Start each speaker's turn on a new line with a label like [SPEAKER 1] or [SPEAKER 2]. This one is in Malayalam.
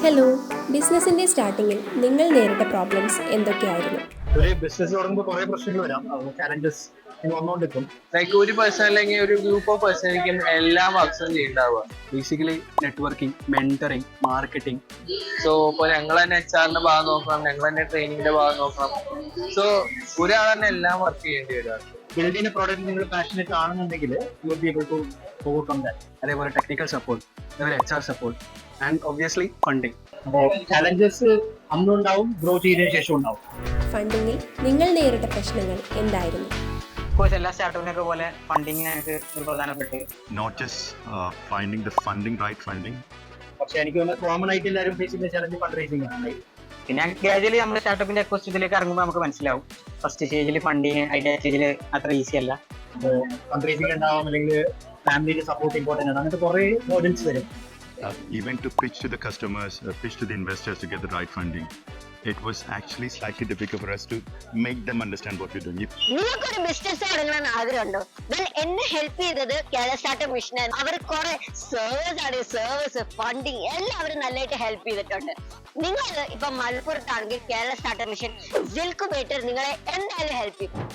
[SPEAKER 1] ഹലോ, ബിസിനസിന്റെ സ്റ്റാർട്ടിങ്ങിൽ നിങ്ങൾ നേരിട്ട പ്രോബ്ലംസ് എന്തൊക്കെയായിരുന്നു?
[SPEAKER 2] ഒരു ബിസിനസ് തുടങ്ങുമ്പോൾ കുറെ പ്രശ്നങ്ങൾ വരാം, ചാലഞ്ചസ് വന്നുകൊണ്ടിരിക്കും.
[SPEAKER 3] ലൈക്ക് ഒരു പേഴ്സൺ അല്ലെങ്കിൽ ഒരു ഗ്രൂപ്പ് ഓഫ് പേഴ്സണിക്കും എല്ലാ വർക്ക്സും ചെയ്യണ്ടാവുക.
[SPEAKER 4] Basically networking, mentoring, marketing.
[SPEAKER 3] So ഇപ്പോൾ ഞങ്ങൾ തന്നെ HR ഭാഗം നോക്കണം, ഞങ്ങൾ തന്നെ ട്രെയിനിങ്ങിന്റെ ഭാഗം നോക്കണം. സോ ഒരാൾ തന്നെ എല്ലാം വർക്ക് ചെയ്യേണ്ടി വരും.
[SPEAKER 2] ബിൽഡ് ചെയ്യുന്ന പ്രോഡക്റ്റ് നിങ്ങൾ പാഷനേറ്റ് ആണെന്നുണ്ടെങ്കിൽ you will be able to overcome that.
[SPEAKER 4] അതേപോലെ ടെക്നിക്കൽ സപ്പോർട്ട്, അതേപോലെ HR support and obviously funding.
[SPEAKER 2] അപ്പോൾ ചാലഞ്ചസ് അന്നുണ്ടാവും, ഗ്രോ ചെയ്തതിനു ശേഷം ഉണ്ടാവും.
[SPEAKER 1] ഫണ്ടിങ്ങിൽ നിങ്ങൾ നേരിട്ട പ്രശ്നങ്ങൾ എന്തായിരുന്നു?
[SPEAKER 5] എല്ലാ സ്റ്റാർട്ടപ്പിനൊക്കെ പോലെ ഫണ്ടിങ് ഞങ്ങൾക്ക് ഒരു പ്രധാനപ്പെട്ട്
[SPEAKER 6] not just finding the funding, right funding.
[SPEAKER 2] പക്ഷെ എനിക്ക് തോന്നുന്നത് കോമൺ ആയിട്ട് എല്ലാവരും ഫേസ് ചെയ്യുന്ന ചാലഞ്ച് ഫണ്ട് റേസിംഗ് ആണ്.
[SPEAKER 5] പിന്നെ ഗ്രാജുവലി നമ്മുടെ സ്റ്റാർട്ടപ്പിന്റെ എക്കോസിസ്റ്റത്തിലേക്ക് ഇറങ്ങുമ്പോൾ നമുക്ക് മനസ്സിലാവും ഫസ്റ്റ് സ്റ്റേജിൽ ഫണ്ടിങ് അതിന്റെ സ്റ്റേജിൽ അത്ര ഈസി അല്ല.
[SPEAKER 2] അപ്പോൾ ഫണ്ട് റേസിംഗ് ഉണ്ടാവും, അല്ലെങ്കിൽ ഫാമിലിയുടെ സപ്പോർട്ട് ഇമ്പോർട്ടൻ്റ് ആണ്. അങ്ങനത്തെ കുറേ ബർഡൻസ് വരും.
[SPEAKER 6] Even to pitch to the customers, pitch to the investors to get the right funding, it was actually slightly difficult for us to make them understand what we're doing.
[SPEAKER 7] നിങ്ങൾക്കൊരു ബിസിനസ് തുടങ്ങാൻ ആഗ്രഹമുണ്ടോ? എന്നെ ഹെൽപ്പ് ചെയ്തത് കേരള സ്റ്റാർട്ടപ്പ് മിഷൻ. അവർ കുറെ സർവീസ് ഫണ്ടിങ് എല്ലാവരും നല്ലതായിട്ട് ഹെൽപ്പ് ചെയ്തിട്ടുണ്ട്. നിങ്ങൾ ഇപ്പൊ മലപ്പുറത്താണെങ്കിൽ കേരള സ്റ്റാർട്ടപ്പ് മിഷൻ സിൽക്കുബേറ്റർ നിങ്ങളെ എന്തായാലും ഹെൽപ്പ് ചെയ്യും.